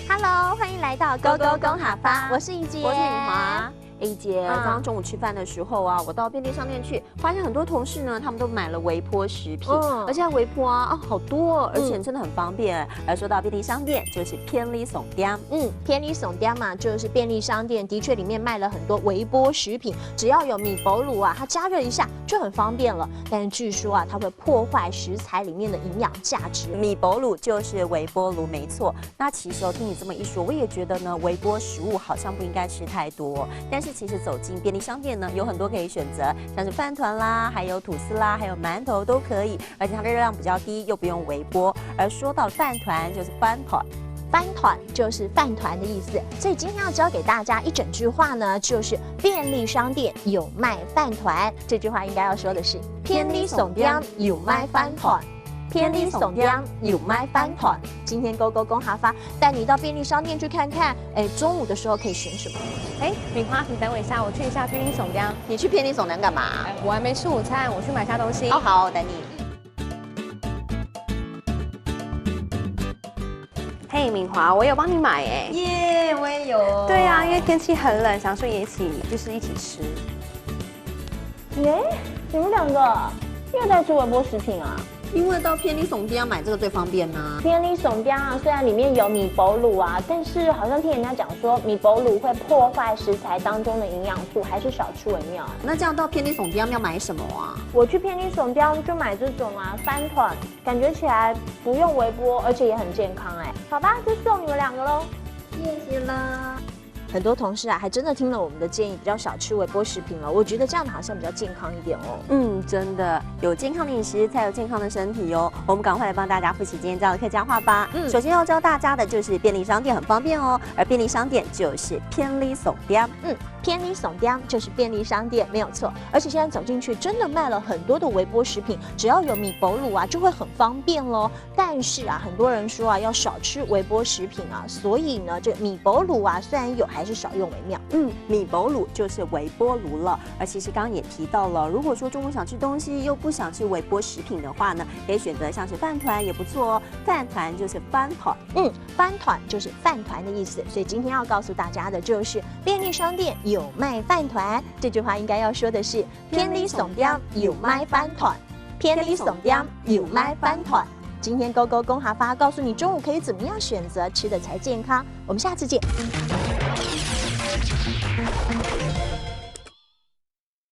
Hello， 欢迎来到勾勾公好发，我是怡姐，我是敏华。A 姐，刚刚中午吃饭的时候啊，我到便利商店去，发现很多同事呢，他们都买了微波食品，而且微波啊，好多，而且真的很方便。而说到便利商店，就是便利商店，便利商店嘛，就是便利商店，的确里面卖了很多微波食品，只要有米薄炉啊，它加热一下就很方便了。但是据说啊，它会破坏食材里面的营养价值。米薄炉就是微波炉，没错。那其实听你这么一说，我也觉得呢，微波食物好像不应该吃太多，但是其实走进便利商店呢，有很多可以选择，像是饭团啦，还有吐司啦，还有馒头都可以，而且它的热量比较低，又不用微波。而说到饭团，就是饭团。饭团就是饭团的意思，所以今天要教给大家一整句话呢，就是便利商店有卖饭团。这句话应该要说的是便利商店有卖饭团。便利商店有卖饭团。今天勾勾公哈发带你到便利商店去看看，中午的时候可以选什么？敏华，你等我一下，我去一下便利商店。你去便利商店干嘛？我还没吃午餐，我去买下东西。哦，好，我等你。嘿，敏华，我有帮你买哎。耶，我也有。对啊，因为天气很冷，想说也一起吃。耶，你们两个又在吃微波食品啊？因为到便利商店买这个最方便啊。便利商店啊，虽然里面有米薄炉啊，但是好像听人家讲说米薄炉会破坏食材当中的营养素，还是少吃为妙。那这样到便利商店要买什么啊？我去便利商店就买这种啊饭团，感觉起来不用微波，而且也很健康哎。好吧，就送你们两个喽。谢谢啦。很多同事啊，还真的听了我们的建议，比较少吃微波食品了。我觉得这样的好像比较健康一点哦。真的有健康的饮食，才有健康的身体哦。我们赶快来帮大家复习今天教的客家话吧。首先要教大家的就是便利商店很方便哦，而便利商店就是便利商店。便利商店就是便利商店，没有错。而且现在走进去，真的卖了很多的微波食品，只要有米薄炉啊，就会很方便咯。但是啊，很多人说啊，要少吃微波食品啊，所以呢，这米薄炉啊，虽然有，还是少用为妙。米薄炉就是微波炉了。而其实刚刚也提到了，如果说中午想吃东西又不想吃微波食品的话呢，可以选择像是饭团也不错哦。饭团就是饭团，饭团就是饭团的意思。所以今天要告诉大家的就是便利商店有卖饭团。这句话应该要说的是便利商店有卖饭团。便利商店有卖饭团。今天勾勾公哈发告诉你中午可以怎么样选择吃的才健康。我们下次见。